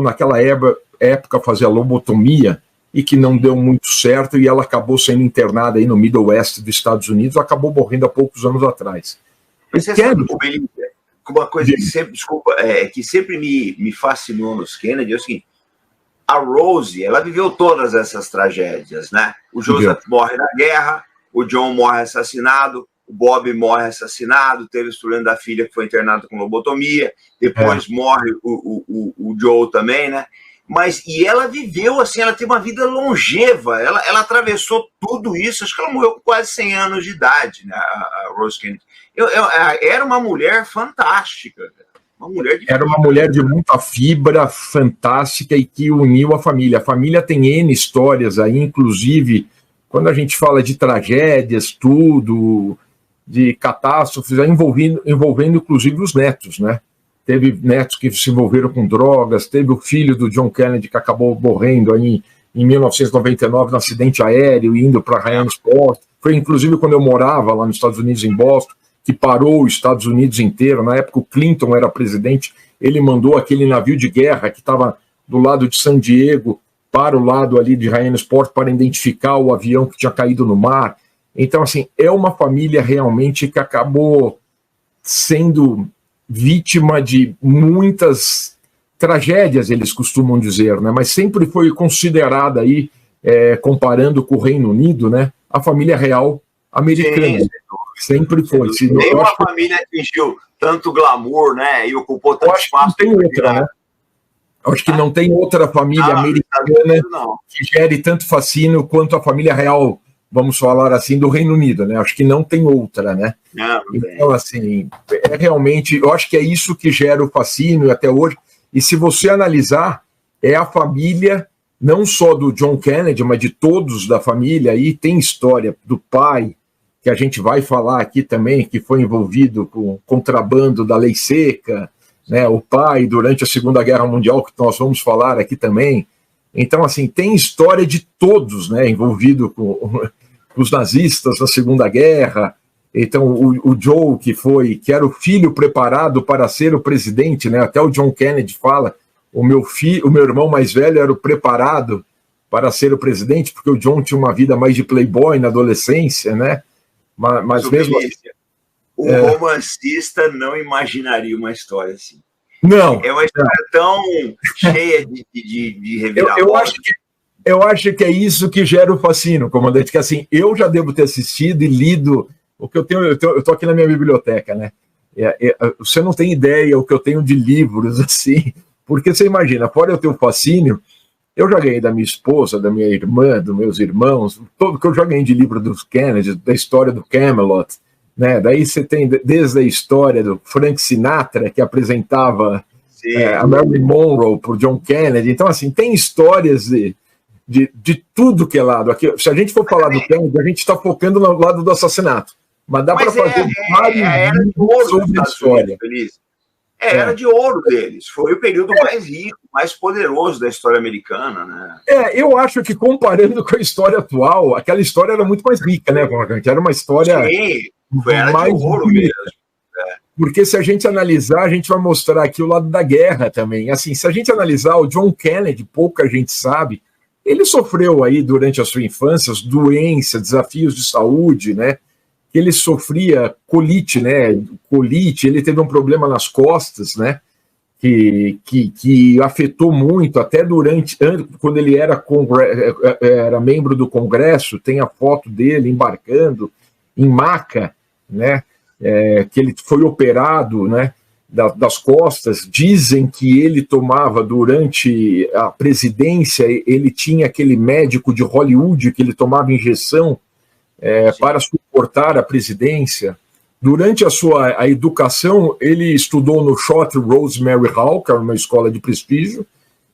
naquela época fazer a lobotomia e que não deu muito certo, e ela acabou sendo internada aí no Middle West dos Estados Unidos, acabou morrendo há poucos anos atrás. Mas você sabe, uma coisa que sempre, que sempre me fascinou nos Kennedy é o seguinte: a Rose, ela viveu todas essas tragédias, né? O Joseph morre na guerra, o John morre assassinado, o Bob morre assassinado, teve o estudante da filha que foi internado com lobotomia, depois morre o Joe também, né? E ela viveu assim, ela teve uma vida longeva, ela atravessou tudo isso, acho que ela morreu com quase 100 anos de idade, né, a Rose Kennedy. Era uma mulher fantástica, era uma mulher de muita fibra, fantástica, e que uniu a família. A família tem N histórias aí, inclusive, quando a gente fala de tragédias, tudo, de catástrofes, envolvendo inclusive os netos, né? Teve netos que se envolveram com drogas, teve o filho do John Kennedy que acabou morrendo aí em 1999 no acidente aéreo, indo para Hyannisport. Foi inclusive quando eu morava lá nos Estados Unidos, em Boston, que parou os Estados Unidos inteiro. Na época o Clinton era presidente, ele mandou aquele navio de guerra que estava do lado de San Diego para o lado ali de Hyannisport para identificar o avião que tinha caído no mar. Então, assim, é uma família realmente que acabou sendo vítima de muitas tragédias, eles costumam dizer, né? Mas sempre foi considerada aí, comparando com o Reino Unido, né, a família real americana. Sim, sempre foi. Nenhuma família atingiu tanto glamour, né, e ocupou tanto espaço. Não tem outra, né? Acho que não tem outra família americana que gere tanto fascínio quanto a família real, vamos falar assim, do Reino Unido, né? Acho que não tem outra, né? Então, assim, realmente, eu acho que é isso que gera o fascínio até hoje. E se você analisar, é a família, não só do John Kennedy, mas de todos da família, aí tem história do pai, que a gente vai falar aqui também, que foi envolvido com o contrabando da lei seca, né? O pai, durante a Segunda Guerra Mundial, que nós vamos falar aqui também. Então, assim, tem história de todos, né, envolvido com os nazistas na Segunda Guerra. Então, o Joe, que era o filho preparado para ser o presidente, né, até o John Kennedy fala, o meu irmão mais velho era o preparado para ser o presidente, porque o John tinha uma vida mais de playboy na adolescência, né, mas mesmo assim, romancista não imaginaria uma história assim. Não. É uma história tão cheia de reviravolta. Eu acho que é isso que gera o fascínio, comandante, que assim, eu já devo ter assistido e lido o que eu tenho, eu tô aqui na minha biblioteca, né? Você não tem ideia o que eu tenho de livros, assim, porque você imagina, fora eu ter o fascínio, eu já ganhei da minha esposa, da minha irmã, dos meus irmãos, todo que eu já ganhei de livro dos Kennedy, da história do Camelot, né? Daí você tem desde a história do Frank Sinatra, que apresentava a Marilyn Monroe para o John Kennedy. Então, assim, tem histórias de tudo que é lado. Aqui, se a gente for falar do Kennedy, a gente está focando no lado do assassinato. Mas dá para fazer vários livros sobre a história. Era de ouro deles. Foi o período mais rico, mais poderoso da história americana, né? Eu acho que comparando com a história atual, aquela história era muito mais rica, né, comandante? Era uma história... Sim. Era mais de ouro mesmo. Porque se a gente analisar, a gente vai mostrar aqui o lado da guerra também. Assim, se a gente analisar o John Kennedy, pouca gente sabe, ele sofreu aí durante a sua infância doenças, desafios de saúde, né? Ele sofria colite, né? Colite, ele teve um problema nas costas, né? Que afetou muito, até quando ele era membro do Congresso, tem a foto dele embarcando em maca, né, que ele foi operado, né, das costas. Dizem que ele tomava, durante a presidência, ele tinha aquele médico de Hollywood que ele tomava injeção para suportar a presidência. Durante a sua educação, ele estudou no Short Rosemary Hall, que era uma escola de prestígio,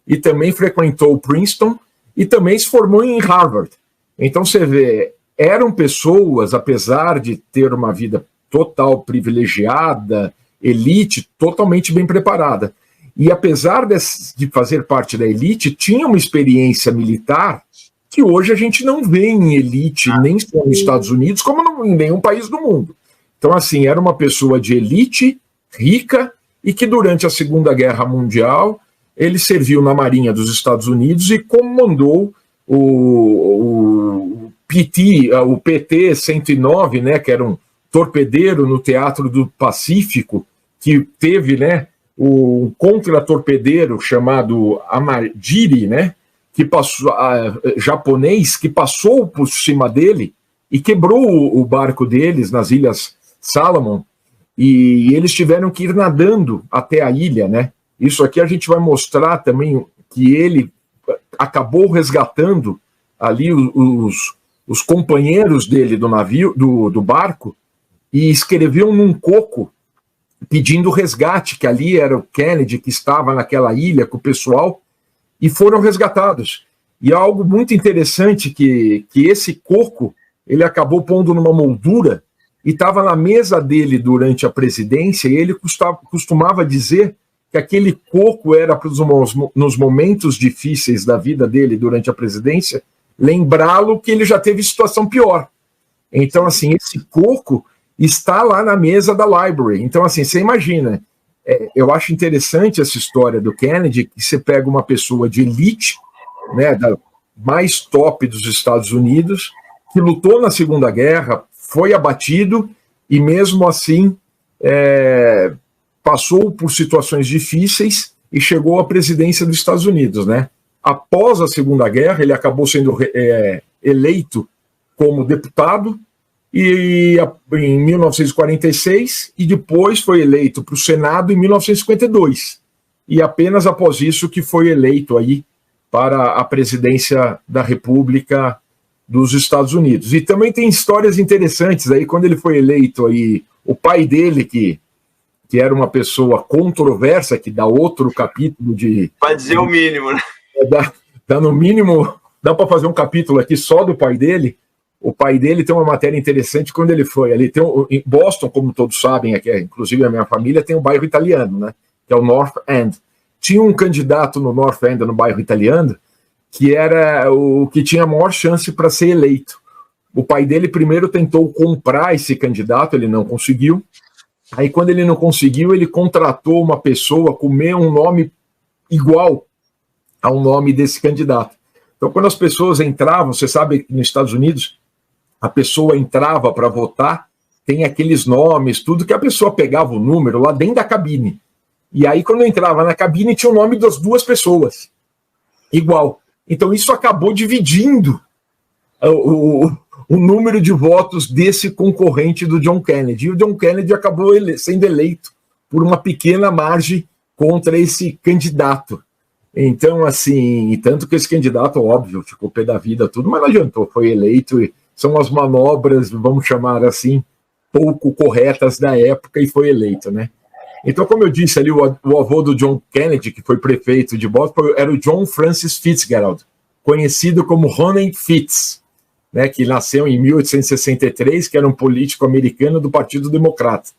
e também frequentou Princeton, e também se formou em Harvard. Então você vê, eram pessoas, apesar de ter uma vida total privilegiada, elite, totalmente bem preparada. E apesar de fazer parte da elite, tinha uma experiência militar que hoje a gente não vê em elite, nem só nos Estados Unidos, como em nenhum país do mundo. Então, assim, era uma pessoa de elite, rica, e que durante a Segunda Guerra Mundial ele serviu na Marinha dos Estados Unidos e comandou o PT-109, né, que era um torpedeiro no Teatro do Pacífico, que teve, né, um contra-torpedeiro chamado Amagiri, né, que passou, japonês, que passou por cima dele e quebrou o barco deles nas Ilhas Salomon, e eles tiveram que ir nadando até a ilha, né? Isso aqui a gente vai mostrar também que ele acabou resgatando ali os companheiros dele do navio, do barco, e escreveu num coco pedindo resgate, que ali era o Kennedy que estava naquela ilha com o pessoal, e foram resgatados. E é algo muito interessante que esse coco ele acabou pondo numa moldura e estava na mesa dele durante a presidência, e ele costumava dizer que aquele coco era para nos momentos difíceis da vida dele durante a presidência, lembrá-lo que ele já teve situação pior. Então, assim, esse coco está lá na mesa da library. Então, assim, você imagina, eu acho interessante essa história do Kennedy, que você pega uma pessoa de elite, né, da mais top dos Estados Unidos, que lutou na Segunda Guerra, foi abatido e mesmo assim passou por situações difíceis e chegou à presidência dos Estados Unidos, né? Após a Segunda Guerra, ele acabou sendo eleito como deputado em 1946 e depois foi eleito para o Senado em 1952. E apenas após isso que foi eleito aí para a presidência da República dos Estados Unidos. E também tem histórias interessantes aí, quando ele foi eleito aí, o pai dele, que era uma pessoa controversa, que dá outro capítulo de... Para dizer o mínimo, né? Dá no mínimo, dá para fazer um capítulo aqui só do pai dele. O pai dele tem uma matéria interessante quando ele foi ali. Em Boston, como todos sabem, aqui, inclusive a minha família, tem um bairro italiano, né? Que é o North End. Tinha um candidato no North End, no bairro italiano, que era o que tinha a maior chance para ser eleito. O pai dele primeiro tentou comprar esse candidato, ele não conseguiu. Aí, quando ele não conseguiu, ele contratou uma pessoa com um nome igual ao nome desse candidato. Então, quando as pessoas entravam, você sabe que nos Estados Unidos, a pessoa entrava para votar, tem aqueles nomes, tudo que a pessoa pegava o número lá dentro da cabine. E aí, quando eu entrava na cabine, tinha o nome das duas pessoas, igual. Então, isso acabou dividindo o número de votos desse concorrente do John Kennedy. E o John Kennedy acabou sendo eleito por uma pequena margem contra esse candidato. Então, assim, tanto que esse candidato, óbvio, ficou pé da vida, tudo, mas não adiantou, foi eleito, e são as manobras, vamos chamar assim, pouco corretas da época, e foi eleito, né? Então, como eu disse ali, o avô do John Kennedy, que foi prefeito de Boston, era o John Francis Fitzgerald, conhecido como Ronan Fitz, né, que nasceu em 1863, que era um político americano do Partido Democrata.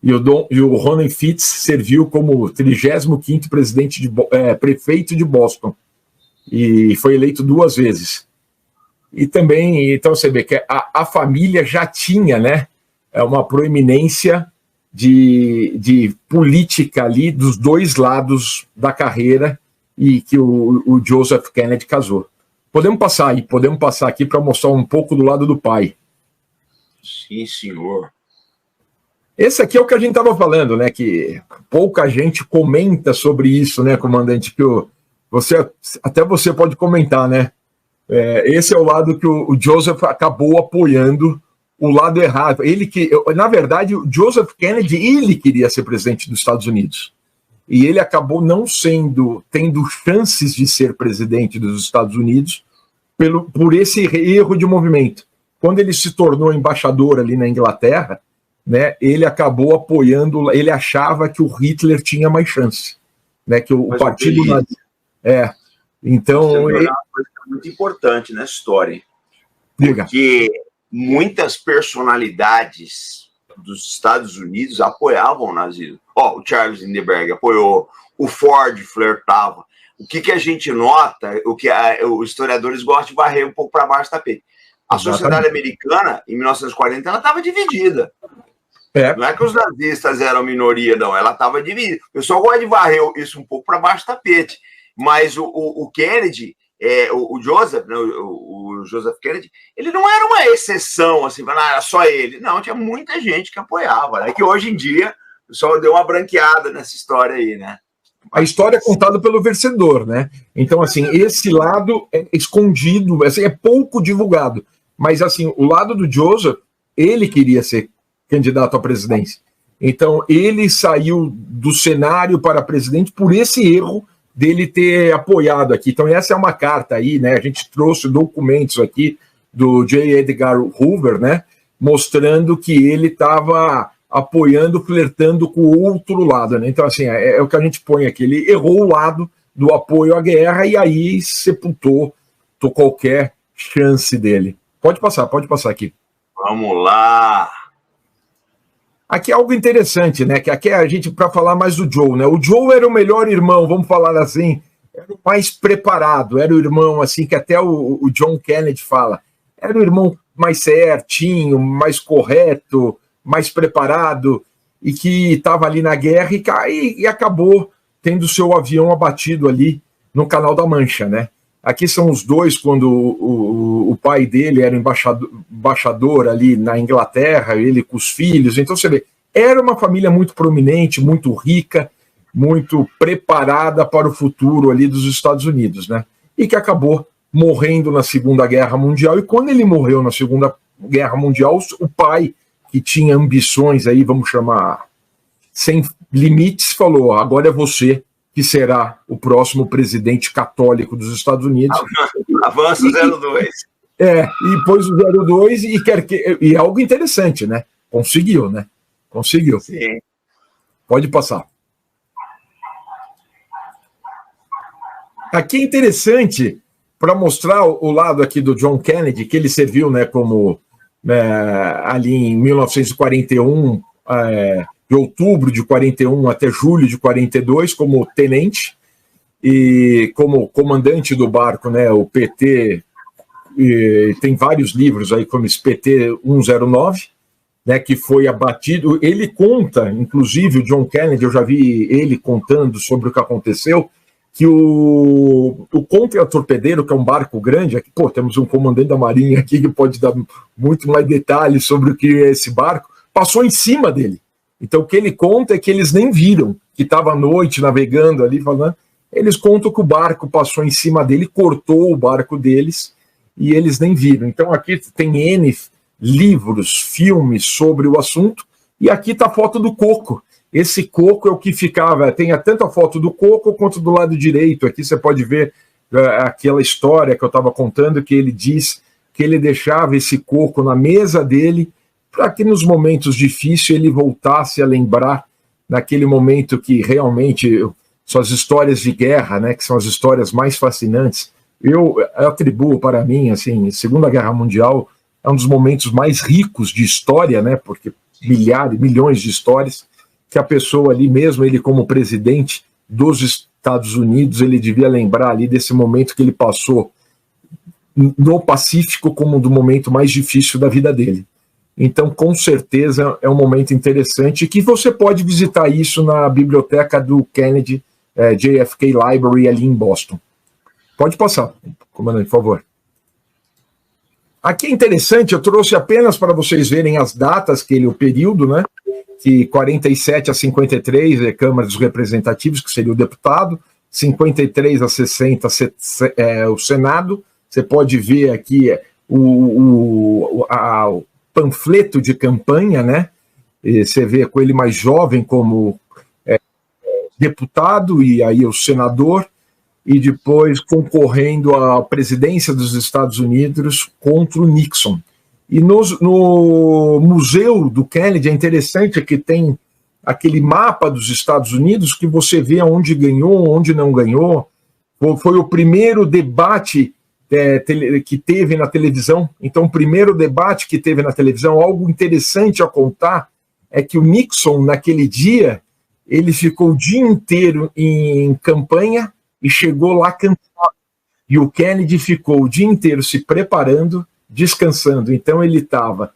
E o Ronan Fitz serviu como 35º prefeito de Boston, e foi eleito 2 vezes. E também, então você vê que a família já tinha, né, uma proeminência de política ali dos dois lados da carreira, e que o Joseph Kennedy casou. Podemos passar aqui para mostrar um pouco do lado do pai. Sim, senhor. Esse aqui é o que a gente estava falando, né? Que pouca gente comenta sobre isso, né, comandante? Que até você pode comentar, né? Esse é o lado que o Joseph acabou apoiando, o lado errado. Na verdade, o Joseph Kennedy, ele queria ser presidente dos Estados Unidos. E ele acabou não tendo chances de ser presidente dos Estados Unidos por esse erro de movimento. Quando ele se tornou embaixador ali na Inglaterra, né, ele acabou apoiando, ele achava que o Hitler tinha mais chance, né, que o partido nazista. Então é uma coisa muito importante nessa história, porque muitas personalidades dos Estados Unidos apoiavam o nazismo. O Charles Lindbergh apoiou, o Ford flertava. O que a gente nota, os historiadores gostam de varrer um pouco para baixo do tapete. A sociedade americana, em 1940, ela estava dividida. Não é que os nazistas eram minoria, não. Ela estava dividida. O pessoal gosta de varrer isso um pouco para baixo do tapete. Mas o Kennedy, o Joseph, né, o Joseph Kennedy, ele não era uma exceção, assim, era só ele. Não, tinha muita gente que apoiava. Né? Que hoje em dia o pessoal deu uma branqueada nessa história aí, né? A história é contada pelo vencedor, né? Então, assim, esse lado é escondido, assim, é pouco divulgado. Mas, assim, o lado do Joseph, ele queria ser candidato à presidência. Então, ele saiu do cenário para presidente por esse erro dele ter apoiado aqui. Então, essa é uma carta aí, né? A gente trouxe documentos aqui do J. Edgar Hoover, né? Mostrando que ele estava apoiando, flertando com o outro lado, né? Então, assim, é o que a gente põe aqui. Ele errou o lado do apoio à guerra e aí sepultou qualquer chance dele. Pode passar aqui. Vamos lá. Aqui é algo interessante, né? Que aqui é a gente, para falar mais do Joe, né? O Joe era o melhor irmão, vamos falar assim, era o mais preparado, era o irmão, assim, que até o John Kennedy fala, era o irmão mais certinho, mais correto, mais preparado, e que estava ali na guerra e acabou tendo seu avião abatido ali no Canal da Mancha, né? Aqui são os dois, quando o pai dele era embaixador ali na Inglaterra, ele com os filhos. Então você vê, era uma família muito prominente, muito rica, muito preparada para o futuro ali dos Estados Unidos, né? E que acabou morrendo na Segunda Guerra Mundial. E quando ele morreu na Segunda Guerra Mundial, o pai, que tinha ambições aí, vamos chamar, sem limites, falou, agora é você que será o próximo presidente católico dos Estados Unidos. Avança o 02. E pôs o 02 e é algo interessante, né? Conseguiu, né? Conseguiu. Sim. Pode passar. Aqui é interessante para mostrar o lado aqui do John Kennedy, que ele serviu, né, como ali em 1941, de outubro de 41 até julho de 42, como tenente e como comandante do barco, né, o PT, tem vários livros aí, como esse PT 109, né, que foi abatido. Ele conta, inclusive, o John Kennedy, eu já vi ele contando sobre o que aconteceu, que o contra-torpedeiro, que é um barco grande, aqui, temos um comandante da Marinha aqui que pode dar muito mais detalhes sobre o que é esse barco, passou em cima dele. Então, o que ele conta é que eles nem viram, que estava à noite navegando ali, falando. Eles contam que o barco passou em cima dele, cortou o barco deles, e eles nem viram. Então, aqui tem N livros, filmes sobre o assunto, e aqui está a foto do coco. Esse coco é o que ficava, tem tanto a foto do coco quanto do lado direito. Aqui você pode ver aquela história que eu estava contando, que ele diz que ele deixava esse coco na mesa dele, para que nos momentos difíceis ele voltasse a lembrar naquele momento que realmente são as histórias de guerra, né, que são as histórias mais fascinantes. Eu atribuo para mim, assim, Segunda Guerra Mundial é um dos momentos mais ricos de história, né, porque milhões de histórias, que a pessoa ali mesmo, ele como presidente dos Estados Unidos, ele devia lembrar ali desse momento que ele passou no Pacífico como do momento mais difícil da vida dele. Então, com certeza, é um momento interessante que você pode visitar isso na biblioteca do Kennedy, JFK Library, ali em Boston. Pode passar, comandante, por favor. Aqui é interessante, eu trouxe apenas para vocês verem as datas, o período, né? Que 47 a 53 é Câmara dos Representativos, que seria o deputado, 53 a 60 o Senado. Você pode ver aqui o panfleto de campanha, né? E você vê com ele mais jovem como deputado e aí o senador, e depois concorrendo à presidência dos Estados Unidos contra o Nixon. E no Museu do Kennedy é interessante que tem aquele mapa dos Estados Unidos que você vê onde ganhou, onde não ganhou. Foi o primeiro debate que teve na televisão. Então, o primeiro debate que teve na televisão, algo interessante a contar, é que o Nixon, naquele dia, ele ficou o dia inteiro em campanha e chegou lá cansado. E o Kennedy ficou o dia inteiro se preparando, descansando. Então, ele estava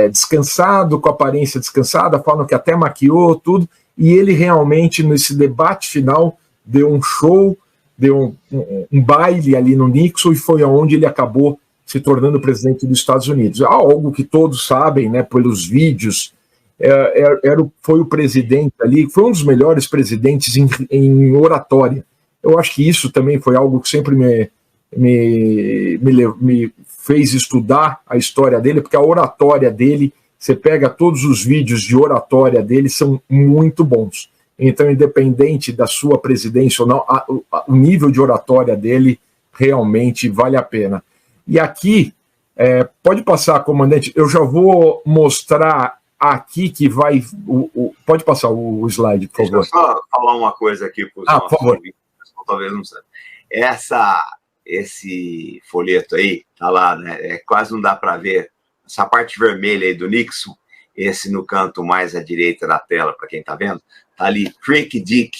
descansado, com aparência descansada, falam que até maquiou tudo, e ele realmente, nesse debate final, deu um show, deu um baile ali no Nixon, e foi onde ele acabou se tornando presidente dos Estados Unidos. Algo que todos sabem, né, pelos vídeos, foi o presidente ali, foi um dos melhores presidentes em oratória. Eu acho que isso também foi algo que sempre me fez estudar a história dele, porque a oratória dele, você pega todos os vídeos de oratória dele, são muito bons. Então, independente da sua presidência ou não, o nível de oratória dele realmente vale a pena. E aqui, pode passar, comandante, eu já vou mostrar aqui que vai... pode passar o slide, por favor. Deixa eu só falar uma coisa aqui para os nossos por favor. ouvintes, talvez não saibam. Esse folheto aí, tá lá, né? Quase não dá para ver. Essa parte vermelha aí do Nixon, esse no canto mais à direita da tela, para quem tá vendo, tá ali, Trick Dick,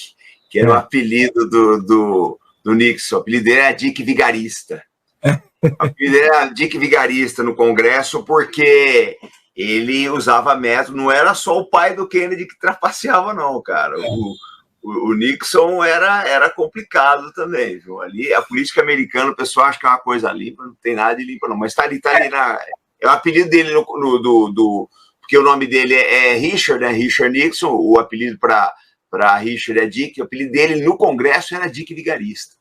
que era o apelido do Nixon. O apelido dele era Dick Vigarista. O apelido dele era Dick Vigarista no Congresso, porque ele usava método, não era só o pai do Kennedy que trapaceava, não, cara. O Nixon era complicado também, viu? Ali, a política americana, o pessoal acha que é uma coisa limpa, não tem nada de limpa, não. Mas tá ali é o apelido dele porque o nome dele é Richard, né? Richard Nixon, o apelido para Richard é Dick, o apelido dele no Congresso era Dick Vigarista.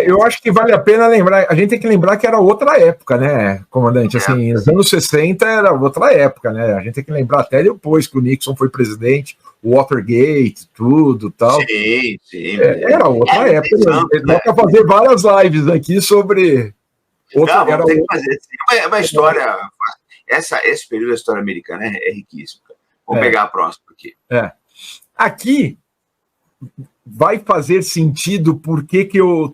Eu acho que vale a pena lembrar, a gente tem que lembrar que era outra época, né, comandante? Assim, nos anos 60 era outra época, né? A gente tem que lembrar até depois que o Nixon foi presidente, o Watergate, tudo tal. Sim. Era outra época. Dá para fazer várias lives aqui sobre. Tem que fazer. É uma história. Esse período da história americana é riquíssimo. Vamos pegar a próxima aqui. Aqui vai fazer sentido porque eu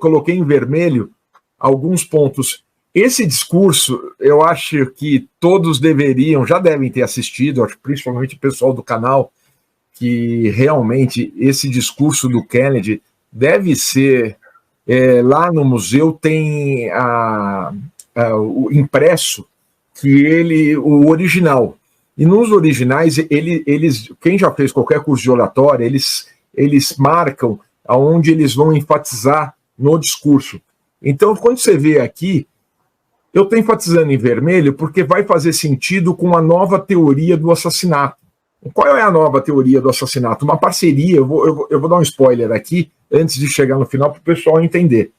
coloquei em vermelho alguns pontos. Esse discurso, eu acho que todos já devem ter assistido, acho, principalmente o pessoal do canal, que realmente esse discurso do Kennedy deve ser... lá no museu tem o impresso, o original. E nos originais, quem já fez qualquer curso de oratória, eles marcam aonde eles vão enfatizar no discurso. Então, quando você vê aqui, eu estou enfatizando em vermelho porque vai fazer sentido com a nova teoria do assassinato. Qual é a nova teoria do assassinato? Uma parceria, eu vou dar um spoiler aqui, antes de chegar no final, para o pessoal entender.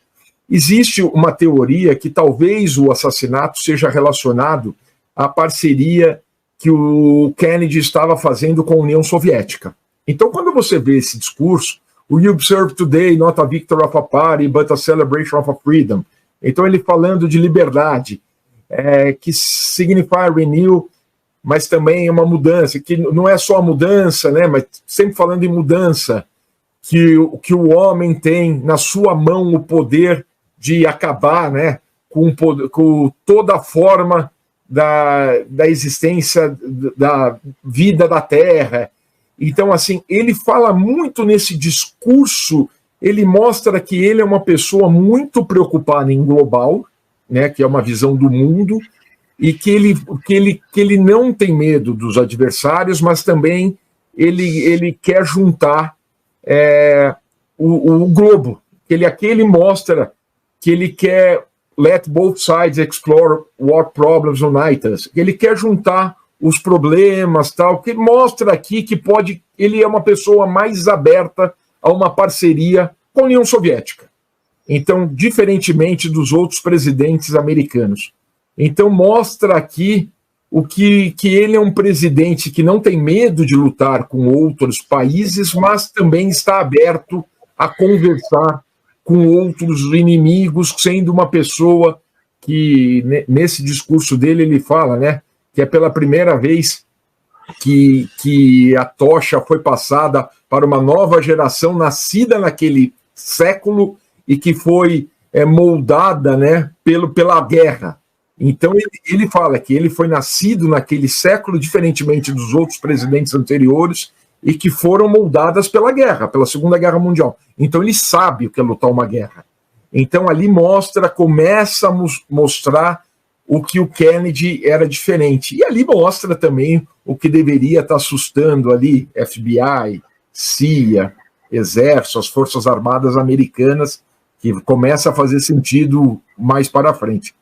Existe uma teoria que talvez o assassinato seja relacionado à parceria que o Kennedy estava fazendo com a União Soviética. Então, quando você vê esse discurso, "We observe today not a victory of a party, but a celebration of a freedom." Então, ele falando de liberdade, que significa renew, mas também uma mudança, que não é só a mudança, né, mas sempre falando em mudança, que o homem tem na sua mão o poder de acabar, né, com toda a forma da existência da vida da Terra. Então, assim, ele fala muito nesse discurso, ele mostra que ele é uma pessoa muito preocupada em global, né, que é uma visão do mundo, e que ele não tem medo dos adversários, mas também ele quer juntar o globo. Aqui ele mostra que ele quer let both sides explore what problems unite us. Ele quer juntar os problemas, tal, que mostra aqui que ele é uma pessoa mais aberta a uma parceria com a União Soviética. Então, diferentemente dos outros presidentes americanos. Então, mostra aqui que ele é um presidente que não tem medo de lutar com outros países, mas também está aberto a conversar com outros inimigos, sendo uma pessoa que, nesse discurso dele, ele fala, né, que é pela primeira vez que a tocha foi passada para uma nova geração nascida naquele século e que foi moldada, né, pela guerra. Então, ele fala que ele foi nascido naquele século, diferentemente dos outros presidentes anteriores, e que foram moldadas pela guerra, pela Segunda Guerra Mundial. Então, ele sabe o que é lutar uma guerra. Então, ali começa a mostrar o que o Kennedy era diferente. E ali mostra também o que deveria estar assustando ali, FBI, CIA, Exército, as Forças Armadas Americanas, que começa a fazer sentido mais para frente.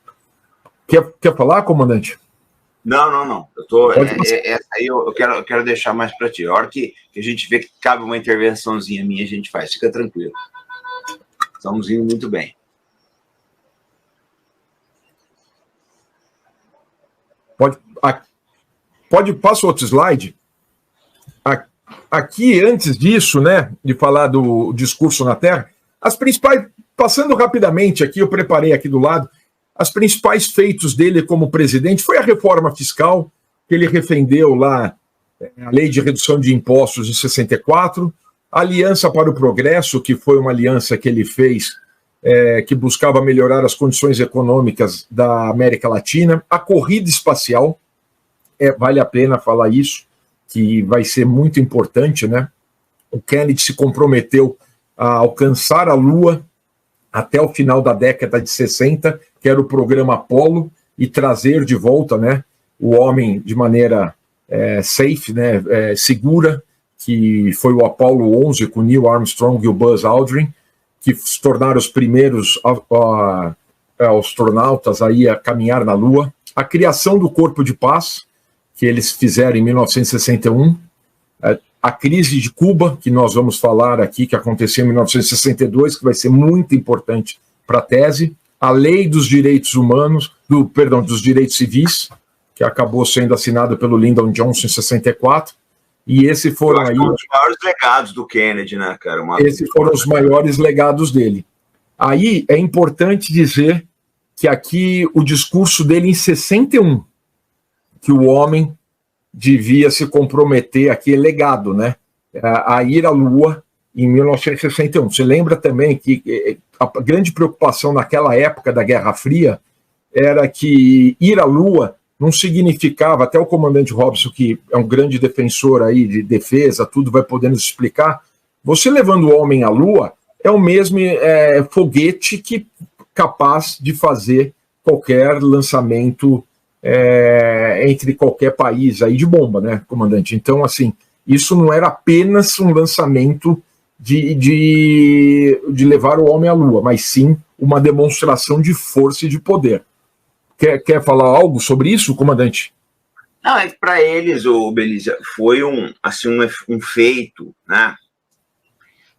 Quer falar, comandante? Não. Essa aí eu quero deixar mais para ti. A hora que a gente vê que cabe uma intervençãozinha minha, a gente faz. Fica tranquilo. Estamos indo muito bem. Passa outro slide. Aqui, antes disso, né, de falar do discurso na Terra, as principais, passando rapidamente aqui, eu preparei aqui do lado, as principais feitos dele como presidente foi a reforma fiscal, que ele defendeu lá, a lei de redução de impostos de 64, a Aliança para o Progresso, que foi uma aliança que ele fez, que buscava melhorar as condições econômicas da América Latina, a corrida espacial, vale a pena falar isso, que vai ser muito importante, né? O Kennedy se comprometeu a alcançar a Lua até o final da década de 60, que era o programa Apollo, e trazer de volta, né, o homem de maneira safe, né, segura, que foi o Apollo 11 com Neil Armstrong e o Buzz Aldrin, que se tornaram os primeiros astronautas aí a caminhar na Lua. A criação do Corpo de Paz, que eles fizeram em 1961, a crise de Cuba, que nós vamos falar aqui, que aconteceu em 1962, que vai ser muito importante para a tese, a Lei dos Direitos Humanos, dos Direitos Civis, que acabou sendo assinada pelo Lyndon Johnson em 64, e esses foram aí os maiores legados do Kennedy, né, cara? Esses foram os maiores legados dele. Aí é importante dizer que aqui o discurso dele em 61, que o homem devia se comprometer, aqui é legado, né, a ir à Lua em 1961. Você lembra também que a grande preocupação naquela época da Guerra Fria era que ir à Lua não significava, até o comandante Robson, que é um grande defensor aí de defesa, tudo vai poder nos explicar, você levando o homem à Lua é o mesmo foguete que capaz de fazer qualquer lançamento entre qualquer país aí de bomba, né, comandante? Então, assim, isso não era apenas um lançamento de levar o homem à Lua, mas sim uma demonstração de força e de poder. Quer falar algo sobre isso, comandante? Não, é que para eles, o Belisa, foi um feito, né?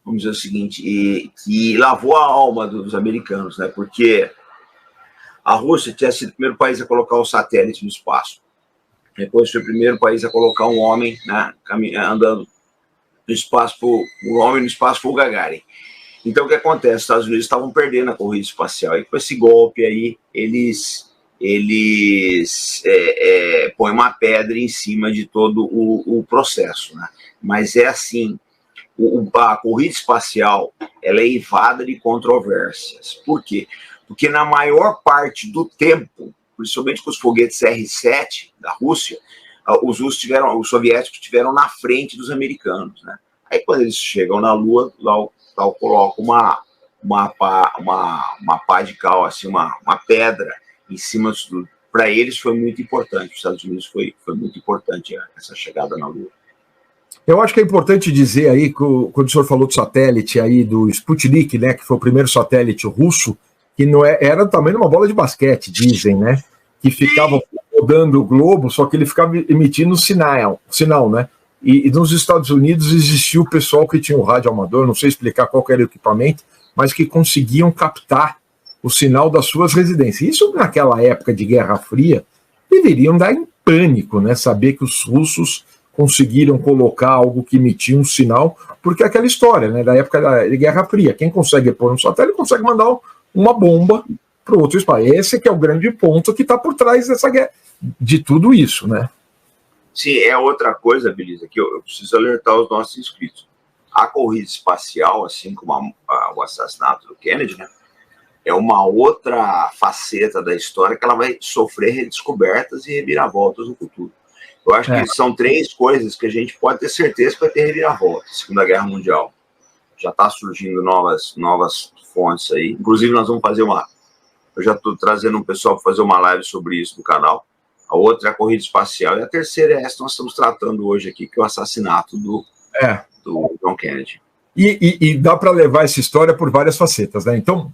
Vamos dizer o seguinte, que lavou a alma dos americanos, né? Porque a Rússia tinha sido o primeiro país a colocar o satélite no espaço. Depois foi o primeiro país a colocar um homem, né, andando no espaço, o homem no espaço foi o Gagarin. Então o que acontece? Os Estados Unidos estavam perdendo a corrida espacial. E com esse golpe aí, eles põem uma pedra em cima de todo o processo, né? Mas é assim, a corrida espacial ela é eivada de controvérsias. Por quê? Porque na maior parte do tempo, principalmente com os foguetes R-7 da Rússia, os soviéticos estiveram na frente dos americanos, né? Aí quando eles chegam na Lua, lá colocam uma pá de cal, assim, uma pedra em cima de tudo. Para eles foi muito importante, os Estados Unidos foi muito importante essa chegada na Lua. Eu acho que é importante dizer aí, quando o senhor falou do satélite aí do Sputnik, né, que foi o primeiro satélite russo, que não era do tamanho de uma bola de basquete, dizem, né, que ficava rodando o globo, só que ele ficava emitindo sinal, né, e nos Estados Unidos existia o pessoal que tinha um rádio amador, não sei explicar qual era o equipamento, mas que conseguiam captar o sinal das suas residências. Isso naquela época de Guerra Fria, deveriam dar em pânico, né, saber que os russos conseguiram colocar algo que emitia um sinal, porque é aquela história, né, da época da Guerra Fria, quem consegue pôr um satélite consegue mandar uma bomba para o outro espaço. Esse que é o grande ponto que está por trás dessa guerra, de tudo isso, né? Sim, é outra coisa, Belisa, que eu preciso alertar os nossos inscritos. A corrida espacial, assim como o assassinato do Kennedy, né, é uma outra faceta da história que ela vai sofrer redescobertas e reviravoltas no futuro. Eu acho que são três coisas que a gente pode ter certeza que vai ter reviravolta. Segunda Guerra Mundial. Já está surgindo novas fontes aí. Inclusive, nós vamos fazer uma eu já estou trazendo um pessoal para fazer uma live sobre isso no canal. A outra é a corrida espacial, e a terceira é essa que nós estamos tratando hoje aqui, que é o assassinato do John Kennedy. E dá para levar essa história por várias facetas, né? Então,